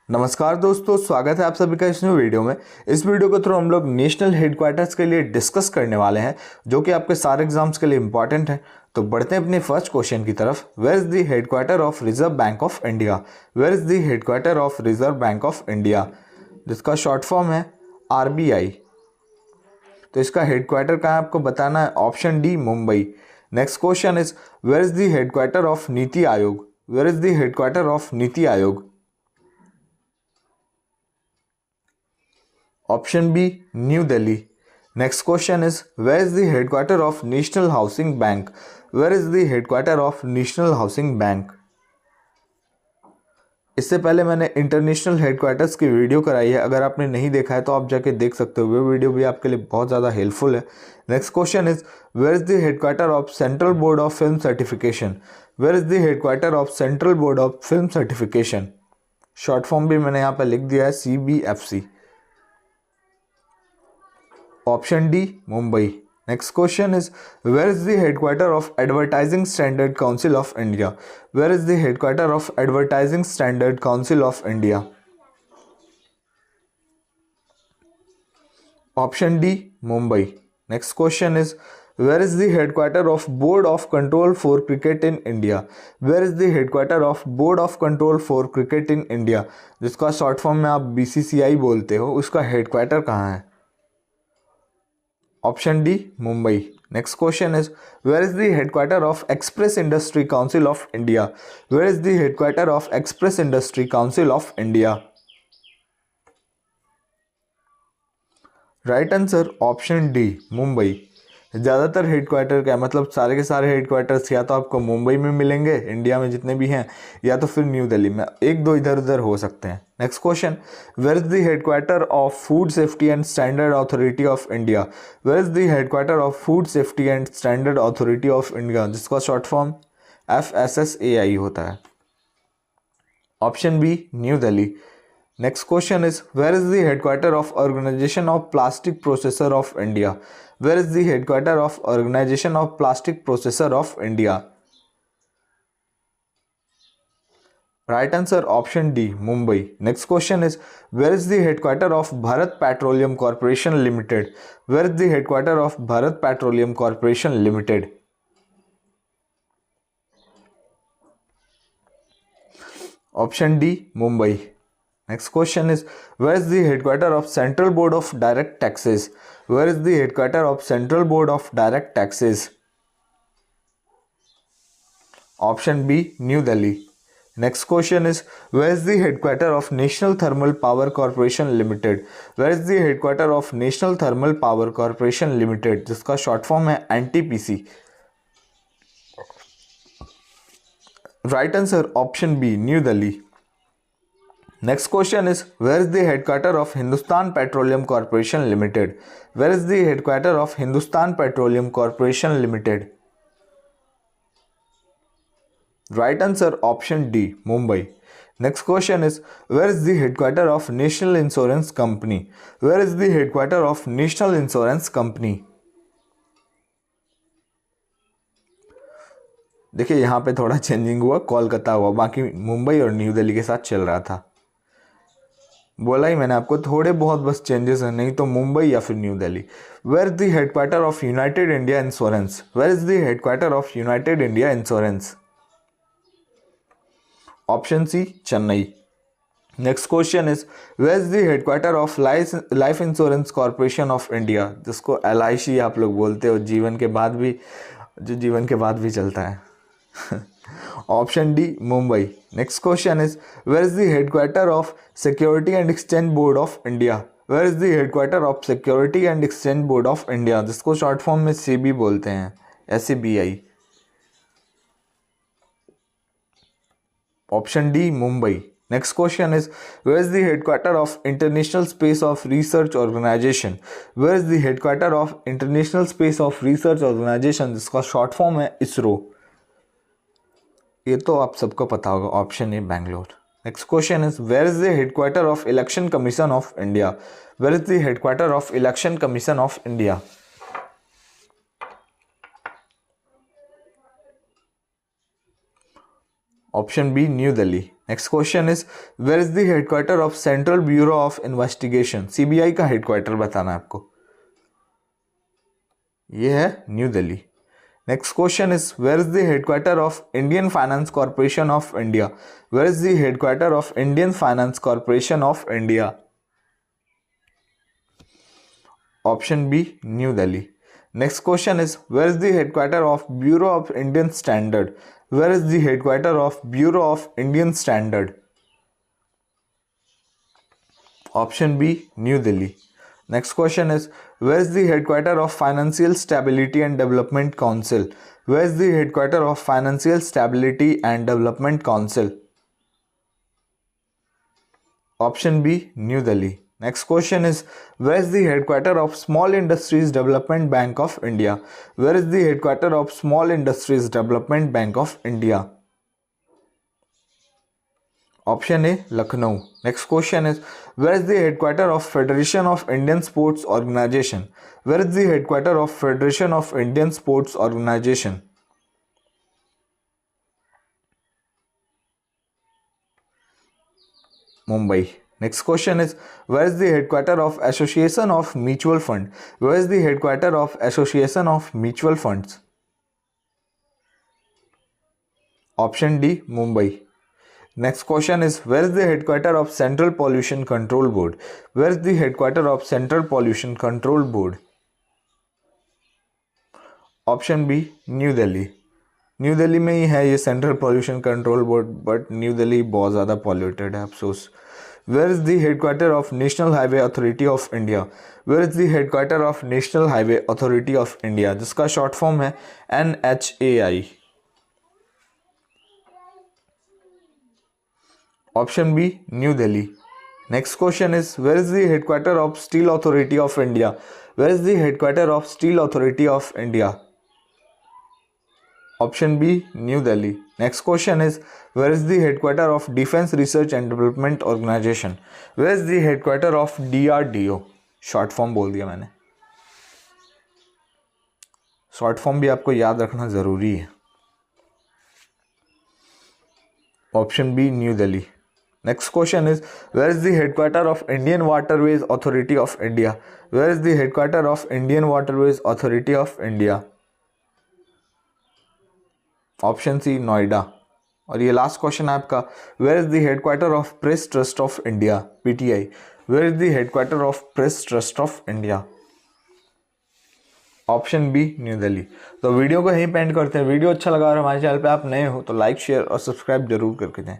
नमस्कार दोस्तों, स्वागत है आप सभी का इस न्यू वीडियो में। इस वीडियो के थ्रू हम लोग नेशनल हेडक्वार्टर्स के लिए डिस्कस करने वाले हैं, जो कि आपके सारे एग्जाम्स के लिए इंपॉर्टेंट है। तो बढ़ते हैं अपने फर्स्ट क्वेश्चन की तरफ। Where is the headquarter of Reserve Bank of India? Where is the headquarter of Reserve Bank of India, जिसका शॉर्ट फॉर्म है RBI। तो इसका हेडक्वार्टर कहाँ है आपको बताना है। Option D, Mumbai. Next question is where is the headquarter of Niti Aayog? Where is the headquarter of Niti Aayog? Option B, New Delhi. Next question is where is the headquarter of National Housing Bank? Where is the headquarter of National Housing Bank? इससे पहले मैंने international headquarters की video कराई है, अगर आपने नहीं देखा है तो आप जाके देख सकते हो। वो वीडियो भी आपके लिए बहुत ज़्यादा हेल्पफुल है। Next question is where is the headquarter of Central Board of Film Certification? Where is the headquarter of Central Board of Film Certification? Short form भी मैंने यहाँ पर लिख दिया है, CBFC। Option D, Mumbai. Next question is where is the headquarter of Advertising Standard Council of India? Where is the headquarter of Advertising Standard Council of India? Option D, Mumbai. Next question is where is the headquarter of Board of Control for Cricket in India? Where is the headquarter of Board of Control for Cricket in India, जिसका short form में आप BCCI बोलते हो, उसका headquarter कहाँ है? Option D, Mumbai. Next question is where is the headquarter of Express Industry Council of India? Where is the headquarter of Express Industry Council of India? Right answer, option D, Mumbai. ज़्यादातर headquarter क्या मतलब सारे के सारे headquarters या तो आपको मुंबई में मिलेंगे, इंडिया में जितने भी हैं, या तो फिर न्यू दिल्ली में। एक दो इधर उधर हो सकते हैं। Next question where is the headquarter of Food Safety and Standard Authority of India? Where is the headquarter of Food Safety and Standard Authority of India, जिसका शॉर्ट फॉर्म FSSAI होता है। Option B, New Delhi. Next question is where is the headquarter of Organization of Plastic Processor of India? Where is the headquarter of Organization of Plastic Processor of India? Right answer, option D, Mumbai. Next question is where is the headquarter of Bharat Petroleum Corporation Limited? Where is the headquarter of Bharat Petroleum Corporation Limited? Option D, Mumbai. Next question is where is the headquarter of Central Board of Direct Taxes? Where is the headquarter of Central Board of Direct Taxes? Option B, New Delhi. Next question is where is the headquarter of National Thermal Power Corporation Limited? Where is the headquarter of National Thermal Power Corporation Limited, जिसका short form है NTPC? Right answer, option B, New Delhi. Next question is where is the headquarter of Hindustan Petroleum Corporation Limited? Where is the headquarter of Hindustan Petroleum Corporation Limited? Right answer, option D, Mumbai. Next question is where is the headquarter of National Insurance Company? Where is the headquarter of National Insurance Company? देखिए यहाँ पे थोड़ा changing हुआ, कोलकाता हुआ, बाकी मुंबई और new Delhi के साथ चल रहा था। बोला ही मैंने आपको, थोड़े बहुत बस चेंजेस हैं, नहीं तो मुंबई या फिर New Delhi. Where is the headquarter of United India Insurance? Where is the headquarter of United India Insurance? Option C, Chennai. Next question is where is the headquarter of Life Insurance Corporation of India, जिसको LIC आप लोग बोलते हो, जीवन के बाद भी, जो जीवन के बाद भी चलता है। Option D, Mumbai. Next question is where is the headquarter of Security and Exchange Board of India? Where is the headquarter of Security and Exchange Board of India, जिसको शॉर्ट फॉर्म में SEBI बोलते हैं, SEBI। Option D, Mumbai. Next question is where is the headquarter of International Space of Research Organisation? Where is the headquarter of International Space of Research Organisation, जिसका short form है ISRO। ये तो आप सबको पता होगा। Option A, Bangalore. Next question is where is the headquarter of Election Commission of India? Where is the headquarter of Election Commission of India? Option B New Delhi. Next question is where is the headquarter of Central Bureau of Investigation. CBI का हेडक्वार्टर बताना है आपको। ये है New Delhi. Next question is where is the headquarter of Indian Finance Corporation of India. Where is the headquarter of Indian Finance Corporation of India. Option B New Delhi. Next question is where is the headquarter of Bureau of Indian Standard? Where is the headquarter of Bureau of Indian Standard? Option B New Delhi. Next question is where is the headquarter of Financial Stability and Development Council? Where is the headquarter of Financial Stability and Development Council? Option B New Delhi. Next question is where is the headquarter of Small Industries Development Bank of India? Where is the headquarter of Small Industries Development Bank of India? Option A Lucknow. Next question is where is the headquarter of Federation of Indian Sports Organization? Where is the headquarter of Federation of Indian Sports Organization? Mumbai. Next question is where is the headquarter of Association of Mutual Fund? Where is the headquarter of Association of Mutual Funds? Option D Mumbai. Next question is where is the headquarter of Central Pollution Control Board? Where is the headquarter of Central Pollution Control Board? Option B New Delhi. New Delhi में ही है ये Central Pollution Control Board, but New Delhi बहुत ज़्यादा polluted है, अफसोस। Where is the headquarter of National Highway Authority of India. Where is the headquarter of National Highway Authority of India, जिसका short form है NHAI। Option B New Delhi. Next question is where is the headquarter of Steel Authority of India. Where is the headquarter of Steel Authority of India. Option B New Delhi. Next question is where is the headquarter of Defense Research and Development Organization? Where is the headquarter of DRDO? Short form बोल दिया मैंने। Short form भी आपको याद रखना जरूरी है। Option B New Delhi. Next question is where is the headquarter of Indian Waterways Authority of India. Where is the headquarter of Indian Waterways Authority of India. Option C Noida. और ये लास्ट क्वेश्चन है आपका where is the headquarter of Press Trust of India PTI। Where is the headquarter of Press Trust of India. Option B New Delhi. तो video को यहीं पे and करते हैं। वीडियो अच्छा लगा और हमारे चैनल पे आप नए हो तो लाइक शेयर और सब्सक्राइब जरूर करके दें।